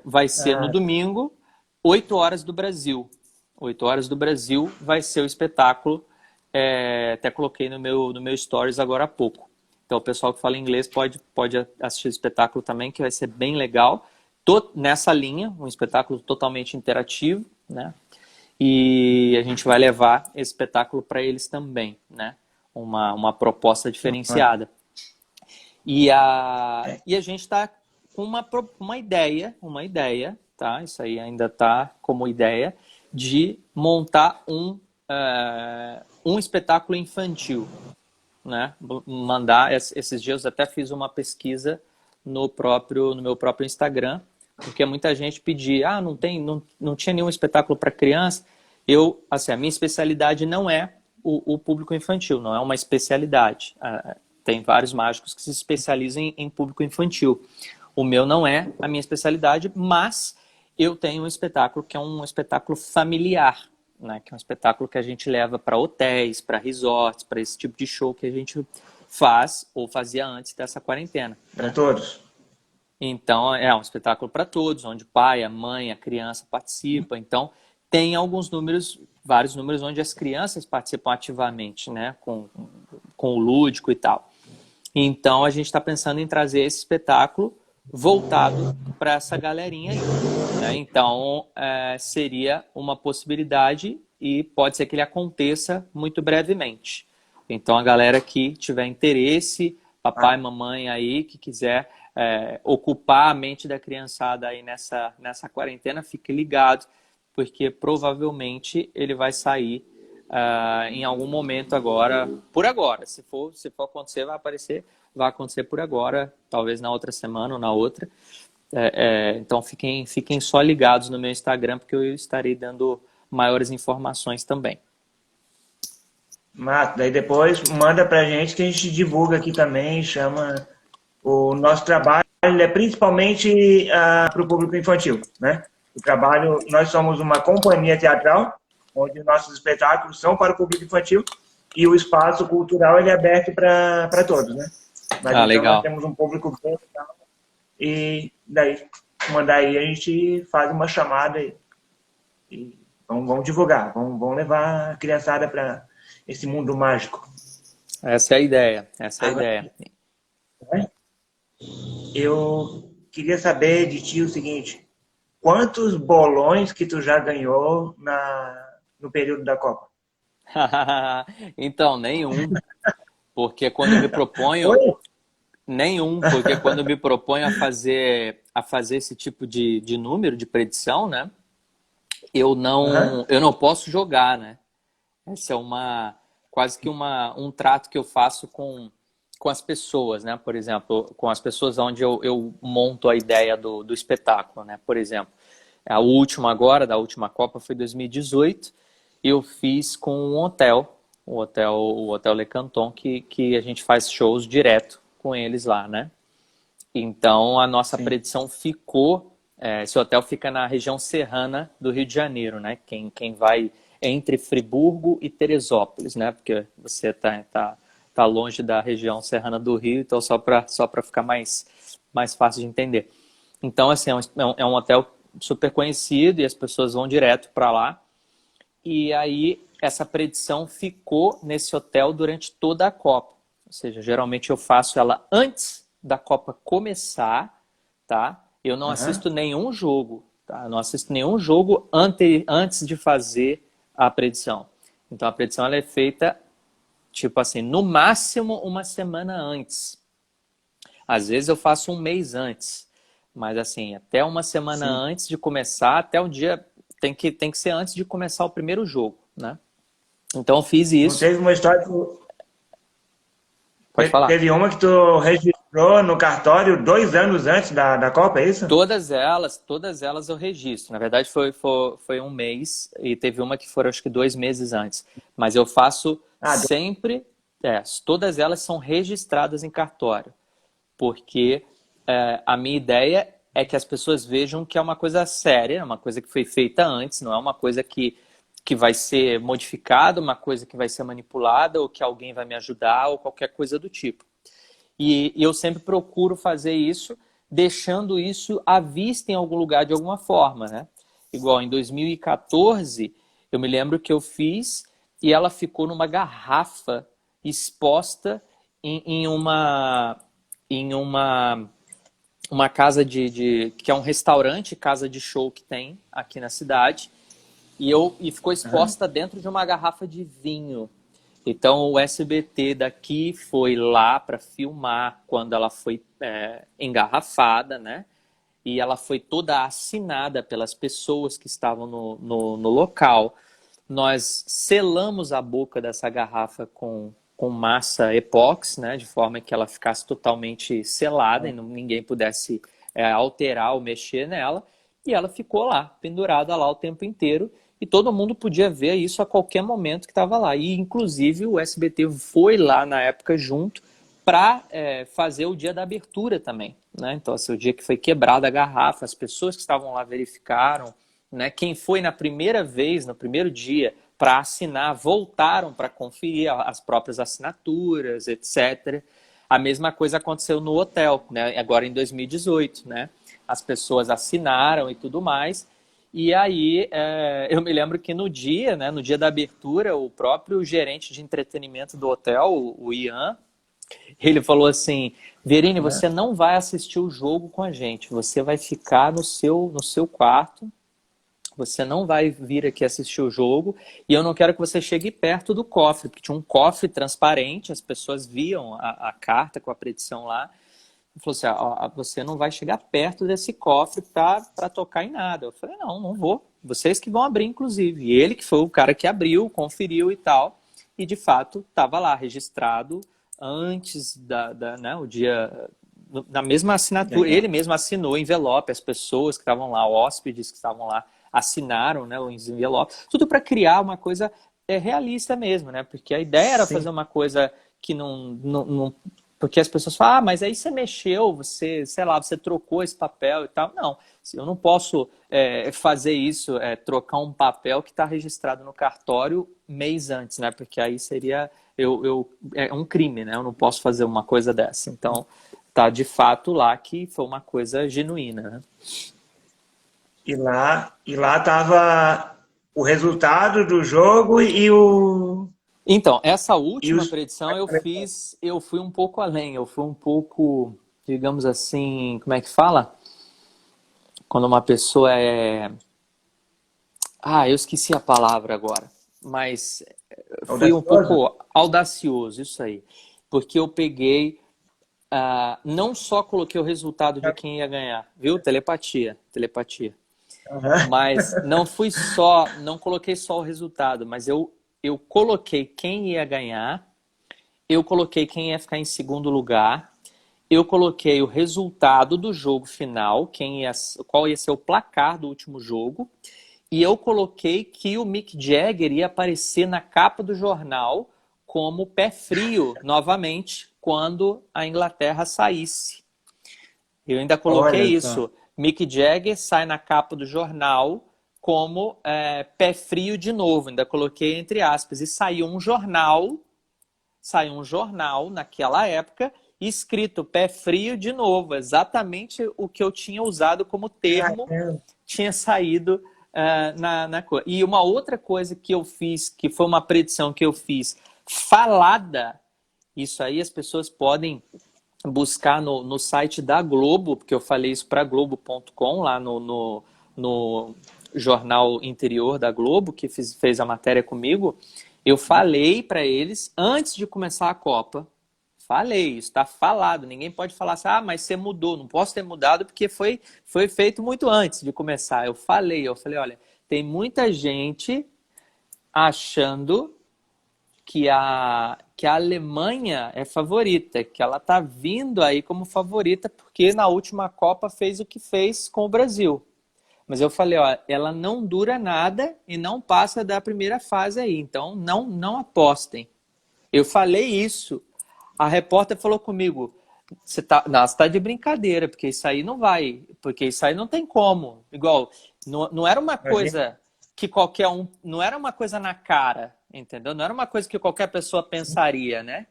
Speaker 2: vai ser no domingo, 8 horas do Brasil. 8 horas do Brasil vai ser o espetáculo. Até coloquei no meu stories agora há pouco. Então, o pessoal que fala inglês pode assistir o espetáculo também, que vai ser bem legal. Tô nessa linha, um espetáculo totalmente interativo, né? E a gente vai levar esse espetáculo para eles também, né? Uma proposta diferenciada. E a gente está com uma ideia, tá? Isso aí ainda está como ideia, de montar um espetáculo infantil, né? Mandar, esses dias eu até fiz uma pesquisa no meu próprio Instagram, porque muita gente pedia, não tinha nenhum espetáculo para criança. Assim, a minha especialidade não é o público infantil, não é uma especialidade. Tem vários mágicos que se especializam em público infantil. O meu não é a minha especialidade, mas eu tenho um espetáculo que é um espetáculo familiar, né? Que é um espetáculo que a gente leva para hotéis, para resorts, para esse tipo de show que a gente faz ou fazia antes dessa quarentena.
Speaker 1: Para todos.
Speaker 2: Então, é um espetáculo para todos, onde o pai, a mãe, a criança participam. Então, tem vários números onde as crianças participam ativamente, né? Com o lúdico e tal. Então, a gente está pensando em trazer esse espetáculo voltado para essa galerinha aí, né? Então, seria uma possibilidade e pode ser que ele aconteça muito brevemente. Então, a galera que tiver interesse, papai, mamãe aí, que quiser ocupar a mente da criançada aí nessa quarentena, fique ligado, porque provavelmente ele vai sair em algum momento agora, por agora. Se for acontecer, vai acontecer por agora, talvez na outra semana ou na outra. Então fiquem só ligados no meu Instagram, porque eu estarei dando maiores informações também.
Speaker 1: Mas daí depois manda pra gente que a gente divulga aqui também, chama o nosso trabalho, é principalmente para o público infantil, né? O trabalho, nós somos uma companhia teatral, onde nossos espetáculos são para o público infantil e o espaço cultural ele é aberto para todos, né? Mas então
Speaker 2: legal.
Speaker 1: nós temos um público bem legal e daí, mandar aí, a gente faz uma chamada e vamos divulgar, vamos levar a criançada para esse mundo mágico.
Speaker 2: Essa é a ideia,
Speaker 1: Eu queria saber de ti o seguinte, quantos bolões que tu já ganhou no período da Copa?
Speaker 2: Então, nenhum, porque quando eu me proponho...
Speaker 1: Oi?
Speaker 2: Nenhum, porque quando eu me proponho a fazer esse tipo de número, de predição, né? Eu não posso jogar, né? Essa é quase que um trato que eu faço com as pessoas, né? Por exemplo, com as pessoas onde eu monto a ideia do espetáculo, né? Por exemplo, a última agora, da última Copa, foi 2018, eu fiz com um hotel, o Hotel Le Canton, que a gente faz shows direto com eles lá, né? Então, a nossa predição ficou... esse hotel fica na região serrana do Rio de Janeiro, né? Quem vai entre Friburgo e Teresópolis, né? Porque você tá longe da região serrana do Rio, então só para ficar mais fácil de entender. Então, assim, é um hotel super conhecido e as pessoas vão direto para lá. E aí, essa predição ficou nesse hotel durante toda a Copa. Ou seja, geralmente eu faço ela antes da Copa começar, tá? Eu não assisto nenhum jogo, tá? Eu não assisto nenhum jogo antes de fazer a predição. Então, a predição ela é feita, tipo assim, no máximo uma semana antes. Às vezes eu faço um mês antes. Mas assim, até uma semana
Speaker 1: Sim.
Speaker 2: antes de começar, até o dia tem que ser antes de começar o primeiro jogo, né? Então eu fiz
Speaker 1: Não
Speaker 2: isso.
Speaker 1: teve uma história
Speaker 2: Pode falar.
Speaker 1: teve uma que tu registrou no cartório 2 anos antes da Copa, é isso?
Speaker 2: Todas elas eu registro. Na verdade foi um mês e teve uma que foram acho que 2 meses antes. Mas eu faço
Speaker 1: Ah,
Speaker 2: sempre, todas elas são registradas em cartório. Porque a minha ideia é que as pessoas vejam que é uma coisa séria, uma coisa que foi feita antes, não é uma coisa que vai ser modificada, uma coisa que vai ser manipulada, ou que alguém vai me ajudar, ou qualquer coisa do tipo. E eu sempre procuro fazer isso, deixando isso à vista em algum lugar de alguma forma, né? Igual em 2014, eu me lembro que eu fiz e ela ficou numa garrafa exposta em uma casa que é um restaurante, casa de show que tem aqui na cidade, e ficou exposta dentro de uma garrafa de vinho. Então o SBT daqui foi lá para filmar quando ela foi engarrafada, né? E ela foi toda assinada pelas pessoas que estavam no local. Nós selamos a boca dessa garrafa com massa epóxi, né? De forma que ela ficasse totalmente selada e ninguém pudesse alterar ou mexer nela. E ela ficou lá, pendurada lá o tempo inteiro. E todo mundo podia ver isso a qualquer momento que estava lá. E, inclusive, o SBT foi lá na época junto para fazer o dia da abertura também, né? Então, assim, o dia que foi quebrada a garrafa, as pessoas que estavam lá verificaram, né? Quem foi na primeira vez, no primeiro dia, para assinar, voltaram para conferir as próprias assinaturas, etc. A mesma coisa aconteceu no hotel, né? Agora em 2018, né? As pessoas assinaram e tudo mais. E aí, eu me lembro que no dia, né, no dia da abertura, o próprio gerente de entretenimento do hotel, o Ian, ele falou assim: Verini, você não vai assistir o jogo com a gente, você vai ficar no seu quarto, você não vai vir aqui assistir o jogo, e eu não quero que você chegue perto do cofre, porque tinha um cofre transparente, as pessoas viam a carta com a predição lá. Ele falou assim: você não vai chegar perto desse cofre para tocar em nada. Eu falei: não vou. Vocês que vão abrir, inclusive. E ele que foi o cara que abriu, conferiu e tal. E, de fato, estava lá registrado antes né, o dia, na mesma assinatura.
Speaker 1: legal.
Speaker 2: Ele mesmo assinou o envelope, as pessoas que estavam lá, hóspedes que estavam lá, assinaram, né, os envelopes. Tudo para criar uma coisa realista mesmo, né? Porque a ideia era
Speaker 1: Sim.
Speaker 2: fazer uma coisa que não porque as pessoas falam: mas aí você mexeu, você, sei lá, você trocou esse papel e tal. Não, eu não posso fazer isso, trocar um papel que está registrado no cartório mês antes, né? Porque aí seria é um crime, né? Eu não posso fazer uma coisa dessa. Então, tá de fato lá que foi uma coisa genuína, né?
Speaker 1: E lá tava o resultado do jogo
Speaker 2: Então, essa
Speaker 1: e
Speaker 2: última
Speaker 1: os.
Speaker 2: predição eu fui um pouco além, eu fui um pouco, digamos assim, como é que fala? Quando uma pessoa eu esqueci a palavra agora, mas fui um
Speaker 1: Audacioso?
Speaker 2: pouco audacioso, isso aí. Porque eu peguei, não só coloquei o resultado de quem ia ganhar, viu? Telepatia.
Speaker 1: Aham.
Speaker 2: Mas não coloquei só o resultado, mas eu coloquei quem ia ganhar, eu coloquei quem ia ficar em segundo lugar, eu coloquei o resultado do jogo final, qual ia ser o placar do último jogo, e eu coloquei que o Mick Jagger ia aparecer na capa do jornal como pé frio novamente quando a Inglaterra saísse. Eu ainda coloquei
Speaker 1: Olha só.
Speaker 2: isso. Mick Jagger sai na capa do jornal como pé frio de novo. Ainda coloquei entre aspas. E saiu um jornal naquela época escrito pé frio de novo, exatamente o que eu tinha usado como termo, tinha saído na cor. E uma outra coisa que eu fiz, que foi uma predição que eu fiz falada, isso aí as pessoas podem buscar no site da Globo, porque eu falei isso para Globo.com, lá no jornal interior da Globo, que fez a matéria comigo. Eu falei para eles, antes de começar a Copa, falei, isso está falado, ninguém pode falar assim, mas você mudou, não posso ter mudado porque foi feito muito antes de começar. Eu falei, olha, tem muita gente achando que a Alemanha é favorita, que ela está vindo aí como favorita, porque na última Copa fez o que fez com o Brasil. Mas eu falei, ela não dura nada e não passa da primeira fase aí, então não apostem. Eu falei isso. A repórter falou comigo, você tá de brincadeira, porque isso aí não vai, porque isso aí não tem como. Igual, não era uma coisa que qualquer um, não era uma coisa na cara, entendeu? Não era uma coisa que qualquer pessoa pensaria, né?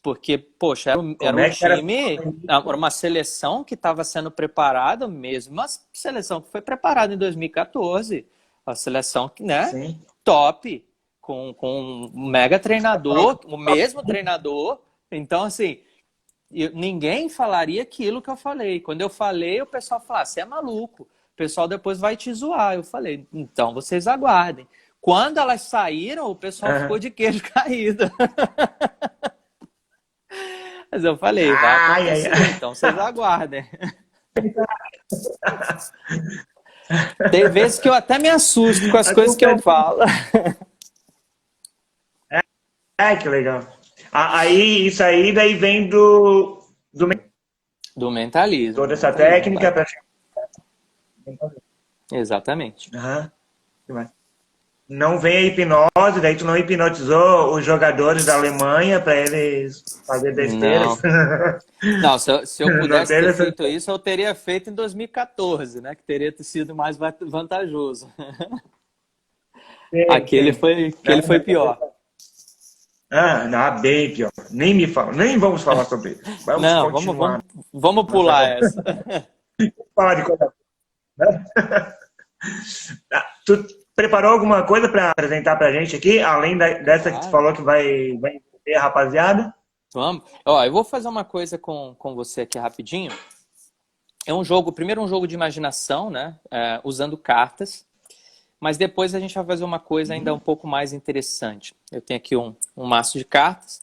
Speaker 2: Porque, poxa, era um time, era uma seleção que estava sendo preparada mesmo, uma seleção que foi preparada em 2014, a seleção, né? Sim. Top, com um mega treinador, o mesmo treinador. Então, assim, ninguém falaria aquilo que eu falei. Quando eu falei, o pessoal falou, você é maluco. O pessoal depois vai te zoar. Eu falei, então vocês aguardem. Quando elas saíram, o pessoal ficou de queijo caído. Mas eu falei, vai acontecer, então vocês aguardem. Tem vezes que eu até me assusto com as coisas que eu falo.
Speaker 1: Que legal. Aí, isso aí daí vem do
Speaker 2: mentalismo.
Speaker 1: Toda essa técnica para...
Speaker 2: Exatamente.
Speaker 1: Não vem a hipnose, daí tu não hipnotizou os jogadores da Alemanha para eles fazer besteiras.
Speaker 2: Não, se eu pudesse ter feito isso, eu teria feito em 2014, né? Que teria sido mais vantajoso. Aquele foi pior.
Speaker 1: Bem pior. Nem vamos falar sobre isso.
Speaker 2: Vamos pular essa.
Speaker 1: Falar de coisa. Tu preparou alguma coisa para apresentar para a gente aqui, além dessa que tu falou que vai ter, rapaziada?
Speaker 2: Vamos. Eu vou fazer uma coisa com você aqui rapidinho. É primeiro um jogo de imaginação, né? Usando cartas. Mas depois a gente vai fazer uma coisa ainda um pouco mais interessante. Eu tenho aqui um maço de cartas.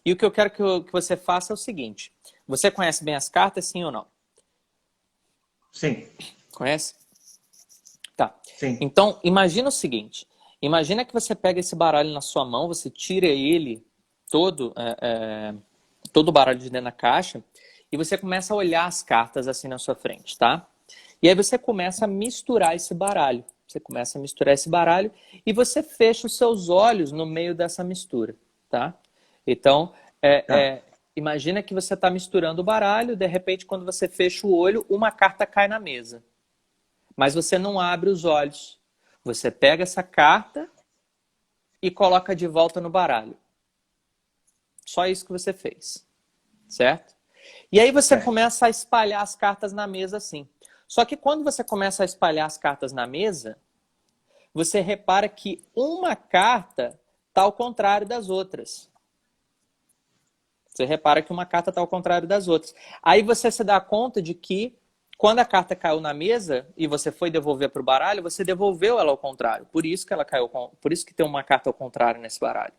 Speaker 2: E o que eu quero que você faça é o seguinte. Você conhece bem as cartas, sim ou não?
Speaker 1: Sim.
Speaker 2: Conhece? Tá.
Speaker 1: Sim.
Speaker 2: Então, imagina o seguinte. Imagina que você pega esse baralho na sua mão, você tira ele todo o baralho de dentro da caixa e você começa a olhar as cartas assim na sua frente, tá? E aí você começa a misturar esse baralho. E você fecha os seus olhos no meio dessa mistura, tá? Então, imagina que você está misturando o baralho, de repente, quando você fecha o olho, uma carta cai na mesa. Mas você não abre os olhos. Você pega essa carta e coloca de volta no baralho. Só isso que você fez, certo? E aí você começa a espalhar as cartas na mesa assim. Só que quando você começa a espalhar as cartas na mesa, você repara que uma carta está ao contrário das outras. Você repara que uma carta está ao contrário das outras. Aí você se dá conta de que quando a carta caiu na mesa e você foi devolver para o baralho, você devolveu ela ao contrário. Por isso que ela caiu, por isso que tem uma carta ao contrário nesse baralho.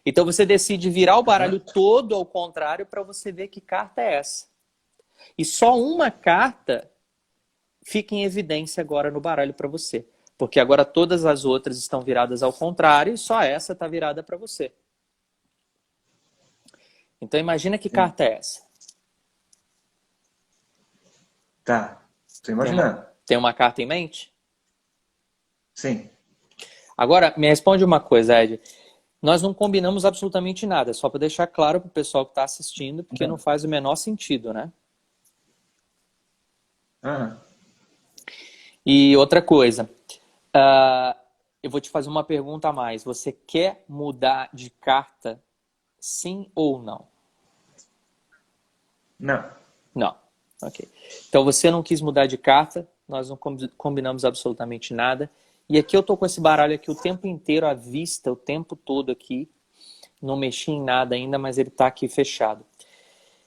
Speaker 2: Então você decide virar o baralho todo ao contrário para você ver que carta é essa. E só uma carta fica em evidência agora no baralho para você. Porque agora todas as outras estão viradas ao contrário e só essa está virada para você. Então imagina que carta é essa.
Speaker 1: Tá, estou imaginando.
Speaker 2: Tem uma carta em mente?
Speaker 1: Sim.
Speaker 2: Agora, me responde uma coisa, Ed. Nós não combinamos absolutamente nada, só para deixar claro para o pessoal que está assistindo, porque não faz o menor sentido, né? E outra coisa, eu vou te fazer uma pergunta a mais. Você quer mudar de carta, sim ou não?
Speaker 1: Não.
Speaker 2: Não. Ok. Então você não quis mudar de carta, nós não combinamos absolutamente nada. E aqui eu tô com esse baralho aqui o tempo inteiro à vista, o tempo todo aqui. Não mexi em nada ainda, mas ele tá aqui fechado.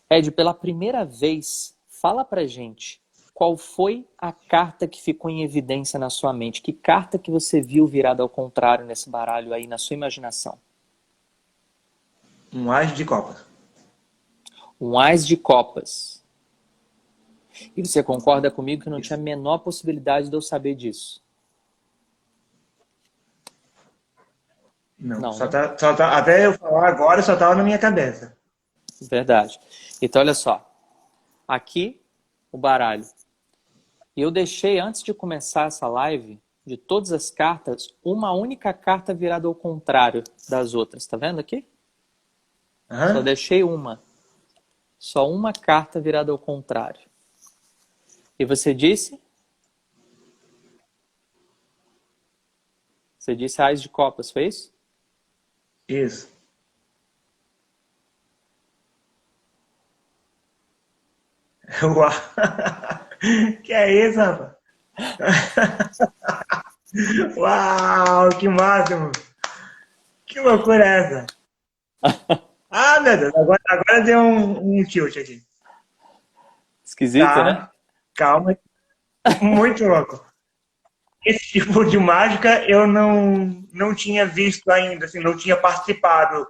Speaker 2: Ed, pela primeira vez, fala pra gente qual foi a carta que ficou em evidência na sua mente. Que carta que você viu virada ao contrário nesse baralho aí, na sua imaginação?
Speaker 1: Um as de copas.
Speaker 2: Um ás de copas. E você concorda comigo que não tinha a menor possibilidade de eu saber disso?
Speaker 1: Não,
Speaker 2: Não, né?
Speaker 1: até eu falar agora só tava na minha cabeça.
Speaker 2: Verdade. Então, olha só. Aqui, o baralho. E eu deixei, antes de começar essa live, de todas as cartas, uma única carta virada ao contrário das outras. Tá vendo aqui? Só
Speaker 1: Aham.
Speaker 2: deixei uma. Só uma carta virada ao contrário. E você disse? Você disse ás de copas, foi isso?
Speaker 1: Isso. Uau. Que é isso, rapaz? Uau, que máximo! Que loucura é essa? Ah, meu Deus, agora deu um tilt aqui.
Speaker 2: Esquisito, né?
Speaker 1: Tá, calma. Muito louco. Esse tipo de mágica eu não tinha visto ainda, assim, não tinha participado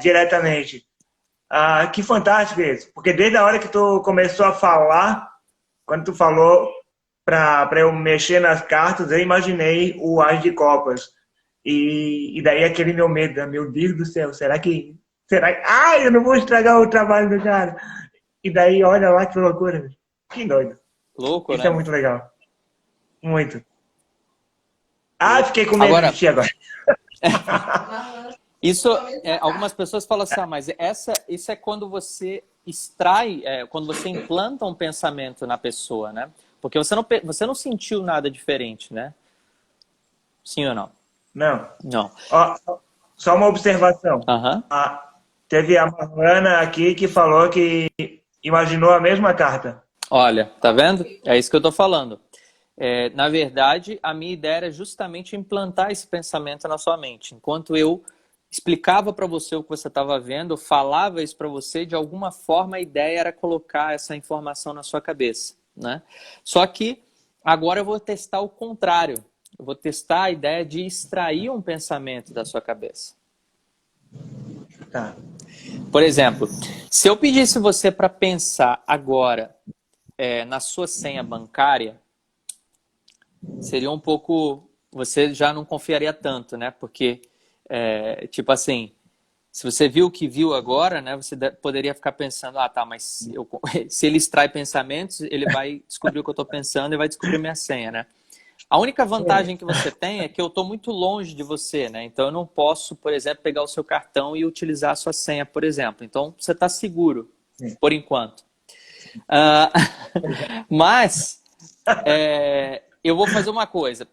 Speaker 1: diretamente. Ah, que fantástico isso. Porque desde a hora que tu começou a falar, quando tu falou para eu mexer nas cartas, eu imaginei o As de Copas. E daí aquele meu medo, né? Meu Deus do céu, ai, eu não vou estragar o trabalho do cara. E daí, olha lá que loucura, que doido.
Speaker 2: Louco,
Speaker 1: Isso é
Speaker 2: né?
Speaker 1: muito legal. Muito. Ah,
Speaker 2: Louco.
Speaker 1: fiquei com medo de
Speaker 2: Agora,
Speaker 1: ti agora.
Speaker 2: isso, algumas pessoas falam assim, mas isso é quando você extrai, quando você implanta um pensamento na pessoa, né? Porque você não sentiu nada diferente, né? Sim ou não?
Speaker 1: Não.
Speaker 2: Não.
Speaker 1: Ó, só uma observação.
Speaker 2: Aham.
Speaker 1: Ah, teve a Marlana aqui que falou que imaginou a mesma carta.
Speaker 2: Olha, tá vendo? É isso que eu tô falando. Na verdade, a minha ideia era justamente implantar esse pensamento na sua mente. Enquanto eu explicava para você o que você estava vendo, eu falava isso para você, de alguma forma a ideia era colocar essa informação na sua cabeça, né? Só que agora eu vou testar o contrário. Eu vou testar a ideia de extrair um pensamento da sua cabeça.
Speaker 1: Tá.
Speaker 2: Por exemplo, se eu pedisse você para pensar agora na sua senha bancária, seria um pouco... Você já não confiaria tanto, né? Porque, tipo assim, se você viu o que viu agora, né? Você poderia ficar pensando, tá, mas se ele extrai pensamentos, ele vai descobrir o que eu estou pensando e vai descobrir minha senha, né? A única vantagem que você tem é que eu estou muito longe de você, né? Então eu não posso, por exemplo, pegar o seu cartão e utilizar a sua senha, por exemplo. Então você está seguro,
Speaker 1: Sim.
Speaker 2: por enquanto. Mas eu vou fazer uma coisa.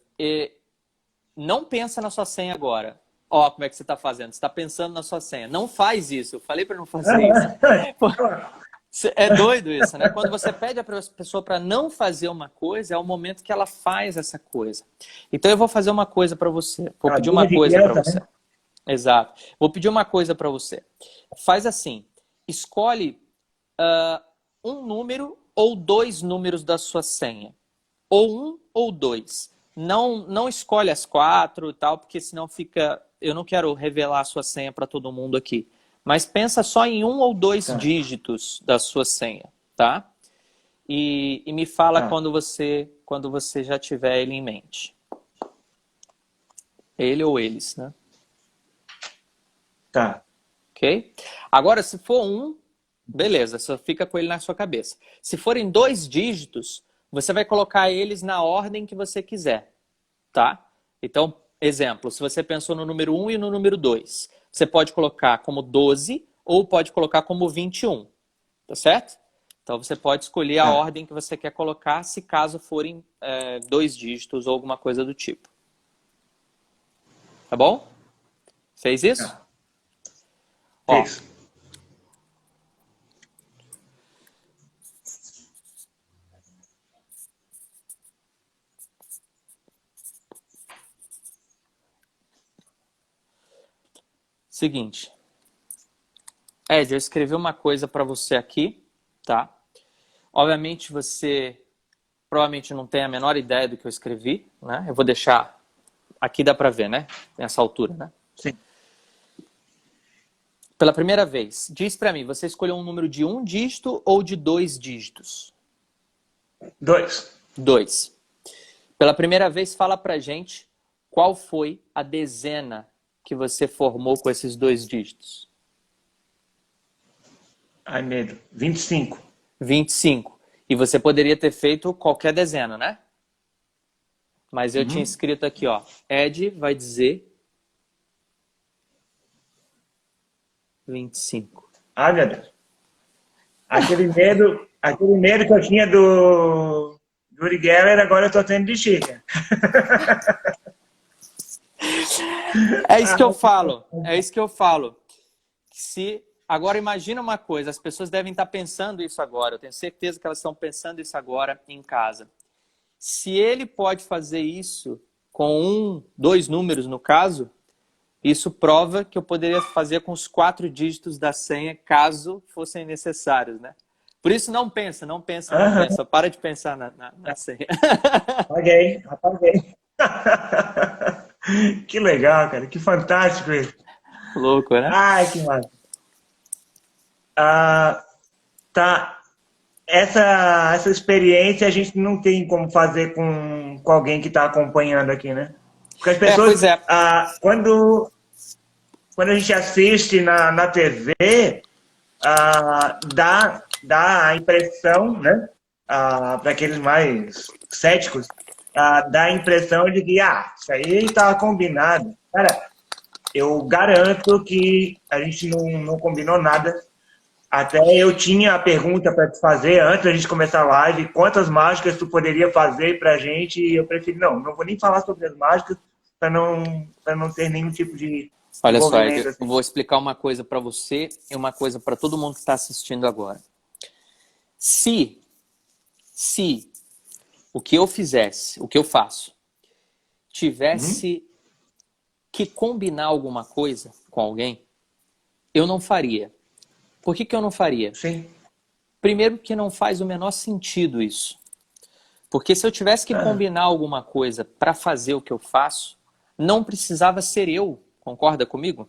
Speaker 2: Não pensa na sua senha agora. Ó, como é que você está fazendo? Você está pensando na sua senha. Não faz isso. Eu falei para não fazer isso. É doido isso, né? Quando você pede a pessoa para não fazer uma coisa, é o momento que ela faz essa coisa. Então eu vou fazer uma coisa para você. Vou pedir uma coisa para você. Exato. Vou pedir uma coisa para você. Faz assim. Escolhe um número ou dois números da sua senha. Ou um ou dois. Não escolhe as 4 e tal, porque senão fica... Eu não quero revelar a sua senha para todo mundo aqui. Mas pensa só em um ou dois dígitos da sua senha, tá? E me fala quando você já tiver ele em mente. Ele ou eles, né?
Speaker 1: Tá.
Speaker 2: Ok? Agora, se for um, beleza, só fica com ele na sua cabeça. Se forem 2 dígitos, você vai colocar eles na ordem que você quiser, tá? Então, exemplo, se você pensou no número 1 e no número 2, você pode colocar como 12 ou pode colocar como 21, tá certo? Então você pode escolher a ordem que você quer colocar, se caso forem 2 dígitos ou alguma coisa do tipo. Tá bom? Fez isso?
Speaker 1: Fez.
Speaker 2: Seguinte. Ed, eu escrevi uma coisa para você aqui, tá? Obviamente você provavelmente não tem a menor ideia do que eu escrevi, né? Eu vou deixar... Aqui dá para ver, né? Nessa altura, né?
Speaker 1: Sim.
Speaker 2: Pela primeira vez, diz para mim, você escolheu um número de 1 dígito ou de 2 dígitos?
Speaker 1: 2.
Speaker 2: 2. Pela primeira vez, fala pra gente qual foi a dezena que você formou com esses 2 dígitos.
Speaker 1: Ai, medo. 25.
Speaker 2: 25. E você poderia ter feito qualquer dezena, né? Mas eu tinha escrito aqui, ó. Ed vai dizer 25.
Speaker 1: Ai, meu Deus. Aquele medo que eu tinha do Uri Geller, agora eu tô tendo de Chica.
Speaker 2: É isso que eu falo. É isso que eu falo. Agora imagina uma coisa, as pessoas devem estar pensando isso agora. Eu tenho certeza que elas estão pensando isso agora em casa. Se ele pode fazer isso com 2 números no caso, isso prova que eu poderia fazer com os 4 dígitos da senha, caso fossem necessários, né? Por isso não pensa. Para de pensar na senha.
Speaker 1: Apaguei. Que legal, cara. Que fantástico isso.
Speaker 2: Louco, né?
Speaker 1: Ai, que massa. Tá. Essa experiência a gente não tem como fazer com alguém que está acompanhando aqui, né? Porque as pessoas,
Speaker 2: Pois é.
Speaker 1: Quando a gente assiste na TV, dá a impressão, né? Para aqueles mais céticos, dá a impressão de que isso aí está combinado. Cara, eu garanto que a gente não combinou nada. Até eu tinha a pergunta para te fazer antes da gente começar a live, quantas mágicas tu poderia fazer para a gente, e eu preferi, não vou nem falar sobre as mágicas para não ter nenhum tipo de
Speaker 2: Olha só,
Speaker 1: envolvimento.
Speaker 2: eu vou explicar uma coisa para você e uma coisa para todo mundo que está assistindo agora. Se o que eu fizesse, o que eu faço, tivesse que combinar alguma coisa com alguém, eu não faria. Por que eu não faria?
Speaker 1: Sim.
Speaker 2: Primeiro que não faz o menor sentido isso. Porque se eu tivesse que combinar alguma coisa para fazer o que eu faço, não precisava ser eu. Concorda comigo?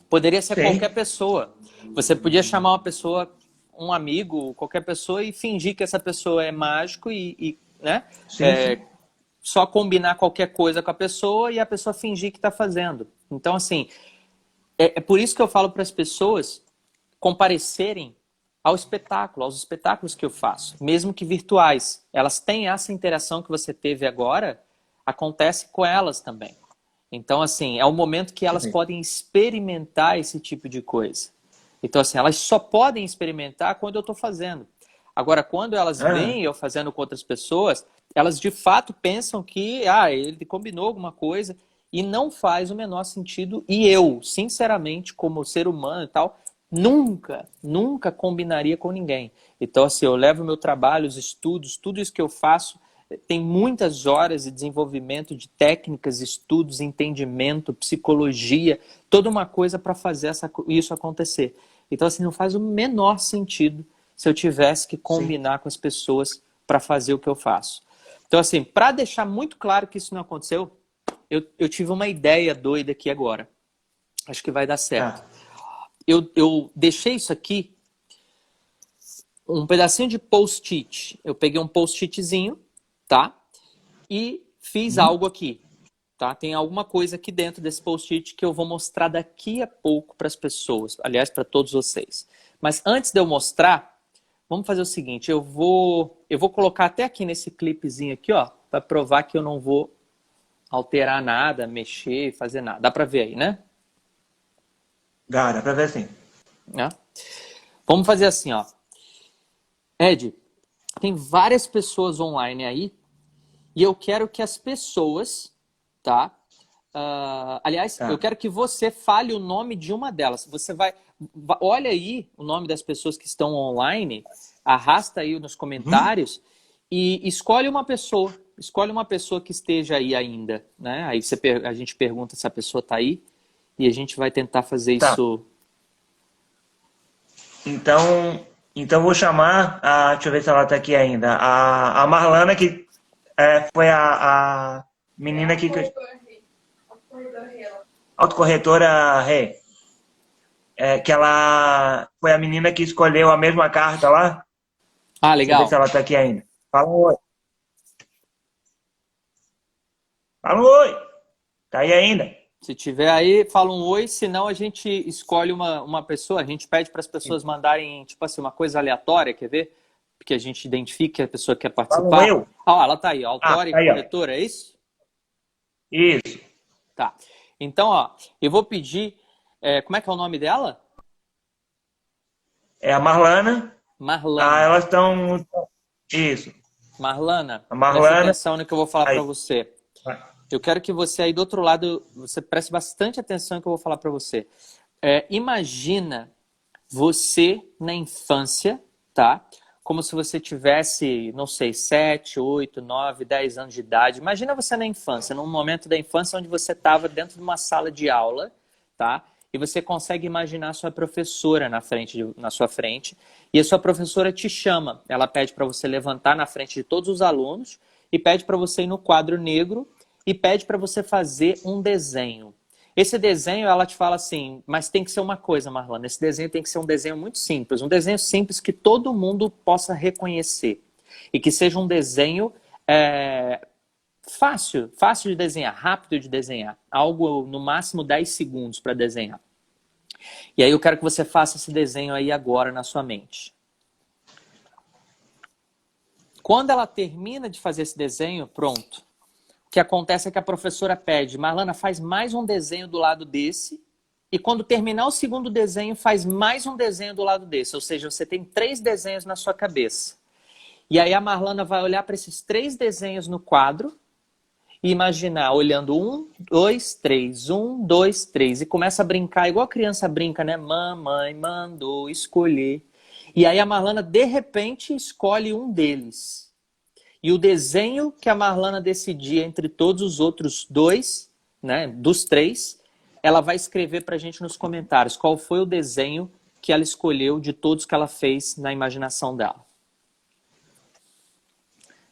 Speaker 2: Poderia ser qualquer pessoa. Você podia chamar uma pessoa, um amigo, qualquer pessoa e fingir que essa pessoa é mágico né?
Speaker 1: Sim.
Speaker 2: Só combinar qualquer coisa com a pessoa e a pessoa fingir que está fazendo. Então, assim, é por isso que eu falo para as pessoas comparecerem aos espetáculos que eu faço, mesmo que virtuais. Elas têm essa interação que você teve agora, acontece com elas também. Então, assim, é o momento que elas podem experimentar esse tipo de coisa. Então, assim, elas só podem experimentar quando eu estou fazendo. Agora, quando elas veem eu fazendo com outras pessoas, elas de fato pensam que ele combinou alguma coisa e não faz o menor sentido. E eu, sinceramente, como ser humano e tal, nunca combinaria com ninguém. Então, assim, eu levo o meu trabalho, os estudos, tudo isso que eu faço, tem muitas horas de desenvolvimento de técnicas, estudos, entendimento, psicologia, toda uma coisa para fazer isso acontecer. Então, assim, não faz o menor sentido se eu tivesse que combinar com as pessoas para fazer o que eu faço. Então, assim, para deixar muito claro que isso não aconteceu, eu tive uma ideia doida aqui agora. Acho que vai dar certo. Eu deixei isso aqui, um pedacinho de post-it. Eu peguei um post-itzinho, tá? E fiz algo aqui, tá? Tem alguma coisa aqui dentro desse post-it que eu vou mostrar daqui a pouco para as pessoas. Aliás, para todos vocês. Mas antes de eu mostrar, vamos fazer o seguinte. Eu vou colocar até aqui nesse clipezinho aqui, ó, para provar que eu não vou alterar nada, mexer, fazer nada. Dá para ver aí, né?
Speaker 1: Dá pra ver sim.
Speaker 2: Vamos fazer assim, ó. Ed, tem várias pessoas online aí e eu quero que as pessoas, tá? Aliás, eu quero que você fale o nome de uma delas. Você olha aí o nome das pessoas que estão online, arrasta aí nos comentários e escolhe uma pessoa. Escolhe uma pessoa que esteja aí ainda, né? Aí a gente pergunta se a pessoa está aí. E a gente vai tentar fazer
Speaker 1: Tá.
Speaker 2: isso.
Speaker 1: Então vou chamar deixa eu ver se ela tá aqui ainda. A Marlana, que foi a menina que. Autocorretora Rê. Que ela foi a menina que escolheu a mesma carta lá.
Speaker 2: Ah,
Speaker 1: Deixa eu ver se
Speaker 2: legal.
Speaker 1: ela tá aqui ainda. Fala um oi. Fala um oi. Tá aí ainda?
Speaker 2: Se tiver aí, fala um oi, senão a gente escolhe uma pessoa, a gente pede para as pessoas mandarem, tipo assim, uma coisa aleatória, quer ver? Porque a gente identifica que a pessoa quer
Speaker 1: Fala um
Speaker 2: participar.
Speaker 1: eu.
Speaker 2: Ah, ela tá aí, autora e
Speaker 1: Tá aí, ó.
Speaker 2: corretora, é isso?
Speaker 1: Isso.
Speaker 2: Tá. Então, ó, eu vou pedir, como é que é o nome dela?
Speaker 1: É a Marlana.
Speaker 2: Marlana.
Speaker 1: Elas estão. Isso.
Speaker 2: Marlana,
Speaker 1: A
Speaker 2: presta
Speaker 1: Marlana.
Speaker 2: atenção no que eu vou falar para
Speaker 1: Aí.
Speaker 2: você. Eu quero que você aí do outro lado, você preste bastante atenção no que eu vou falar para você. Imagina você na infância, tá? Como se você tivesse, não sei, 7, 8, 9, 10 anos de idade. Imagina você na infância, num momento da infância onde você estava dentro de uma sala de aula, tá? E você consegue imaginar a sua professora na sua frente, e a sua professora te chama. Ela pede para você levantar na frente de todos os alunos e pede para você ir no quadro negro e pede para você fazer um desenho. Esse desenho, ela te fala assim, mas tem que ser uma coisa, Marlana, esse desenho tem que ser um desenho muito simples, um desenho simples que todo mundo possa reconhecer e que seja um desenho fácil de desenhar, rápido de desenhar, algo no máximo 10 segundos para desenhar. E aí eu quero que você faça esse desenho aí agora na sua mente. Quando ela termina de fazer esse desenho, pronto. O que acontece é que a professora pede, Marlana, faz mais um desenho do lado desse, e quando terminar o segundo desenho, faz mais um desenho do lado desse. Ou seja, você tem 3 desenhos na sua cabeça. E aí a Marlana vai olhar para esses 3 desenhos no quadro e imaginar, olhando 1, 2, 3, 1, 2, 3, e começa a brincar, igual a criança brinca, né? Mamãe mandou escolher. E aí a Marlana, de repente, escolhe um deles. E o desenho que a Marlana decidir entre todos os outros 2, né, dos 3, ela vai escrever para a gente nos comentários qual foi o desenho que ela escolheu de todos que ela fez na imaginação dela.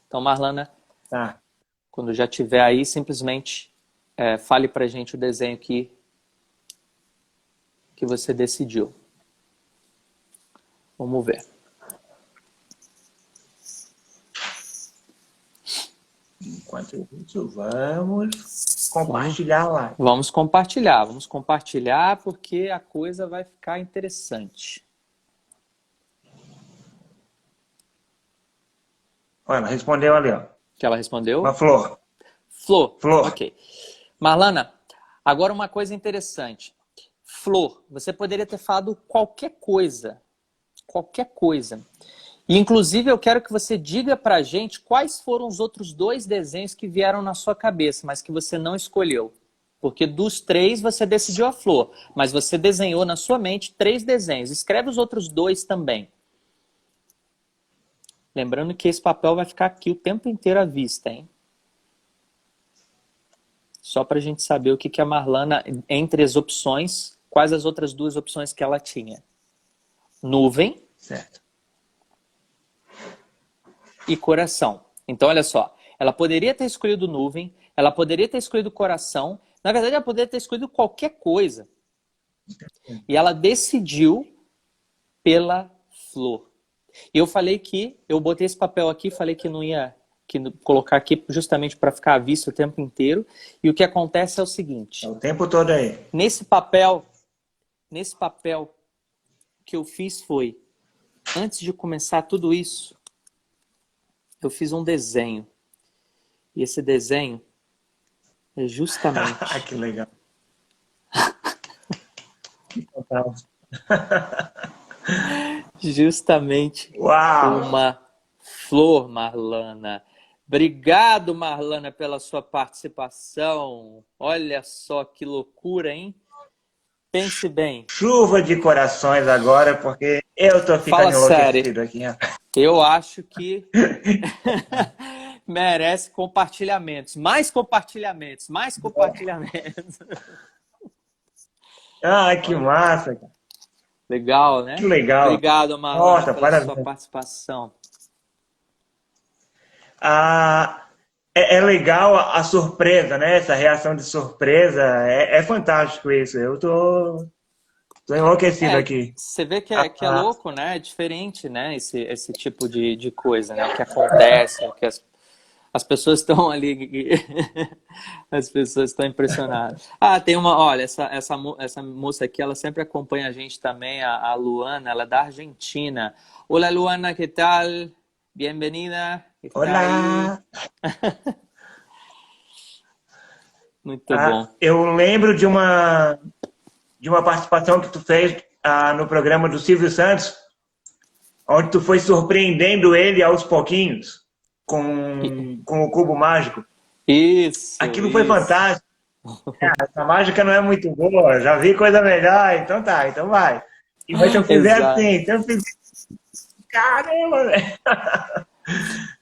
Speaker 2: Então, Marlana,
Speaker 1: Tá.
Speaker 2: quando já tiver aí, simplesmente fale para a gente o desenho que você decidiu. Vamos ver.
Speaker 1: Enquanto isso, vamos compartilhar lá.
Speaker 2: Vamos compartilhar porque a coisa vai ficar interessante.
Speaker 1: Olha, ela respondeu ali, ó.
Speaker 2: Que ela respondeu?
Speaker 1: Uma flor.
Speaker 2: Flor.
Speaker 1: Flor.
Speaker 2: Ok. Marlana, agora uma coisa interessante. Flor, você poderia ter falado qualquer coisa. Qualquer coisa. E, inclusive, eu quero que você diga pra gente quais foram os outros 2 desenhos que vieram na sua cabeça, mas que você não escolheu. Porque dos 3 você decidiu a flor, mas você desenhou na sua mente 3 desenhos. Escreve os outros 2 também. Lembrando que esse papel vai ficar aqui o tempo inteiro à vista, hein? Só pra gente saber o que a Marlana, entre as opções, quais as outras 2 opções que ela tinha. Nuvem.
Speaker 1: Certo.
Speaker 2: E coração. Então, olha só. Ela poderia ter escolhido nuvem, ela poderia ter escolhido coração. Na verdade, ela poderia ter escolhido qualquer coisa. E ela decidiu pela flor. E eu falei que, eu botei esse papel aqui, falei que não ia colocar aqui justamente para ficar à vista o tempo inteiro. E o que acontece é o seguinte.
Speaker 1: É o tempo todo aí.
Speaker 2: Nesse papel que eu fiz foi, antes de começar tudo isso, eu fiz um desenho. E esse desenho é justamente...
Speaker 1: Que legal.
Speaker 2: Justamente
Speaker 1: Uau!
Speaker 2: uma flor, Marlana. Obrigado, Marlana, pela sua participação. Olha só que loucura, hein? Pense bem.
Speaker 1: Chuva de corações agora, porque eu tô ficando enlouquecido aqui.
Speaker 2: Eu acho que merece compartilhamentos. Mais compartilhamentos. Mais compartilhamentos.
Speaker 1: Ah, que massa, cara.
Speaker 2: Legal,
Speaker 1: Que
Speaker 2: né?
Speaker 1: legal.
Speaker 2: Obrigado, Marlon,
Speaker 1: Nossa,
Speaker 2: pela sua
Speaker 1: parabéns.
Speaker 2: participação.
Speaker 1: Ah, é legal a surpresa, né? Essa reação de surpresa. É fantástico isso. Tô enlouquecido
Speaker 2: É,
Speaker 1: aqui.
Speaker 2: você vê que é
Speaker 1: Ah,
Speaker 2: louco, né? É diferente, né? Esse tipo de coisa, né? O que acontece, o que as pessoas estão ali, as pessoas estão impressionadas. Ah, tem uma, olha, essa moça aqui, ela sempre acompanha a gente também, a Luana, ela é da Argentina. Olá, Luana, que tal? Bem-vinda, está aí.
Speaker 1: olá!
Speaker 2: Muito bom.
Speaker 1: Eu lembro de uma participação que tu fez no programa do Silvio Santos, onde tu foi surpreendendo ele aos pouquinhos com o cubo mágico.
Speaker 2: Isso,
Speaker 1: Aquilo foi
Speaker 2: isso.
Speaker 1: fantástico. Essa mágica não é muito boa, já vi coisa melhor, então tá, então vai. E mas se eu fizer
Speaker 2: Exato.
Speaker 1: assim, se eu fizer, caramba, velho.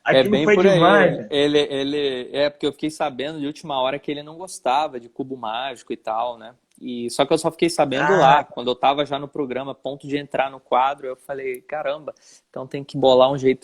Speaker 2: É
Speaker 1: Aquilo
Speaker 2: bem
Speaker 1: foi
Speaker 2: por
Speaker 1: demais.
Speaker 2: aí. É porque eu fiquei sabendo de última hora que ele não gostava de cubo mágico e tal, né? E só que eu só fiquei sabendo
Speaker 1: Ah,
Speaker 2: lá, quando eu tava já no programa, a ponto de entrar no quadro, eu falei, caramba, então tem que bolar um jeito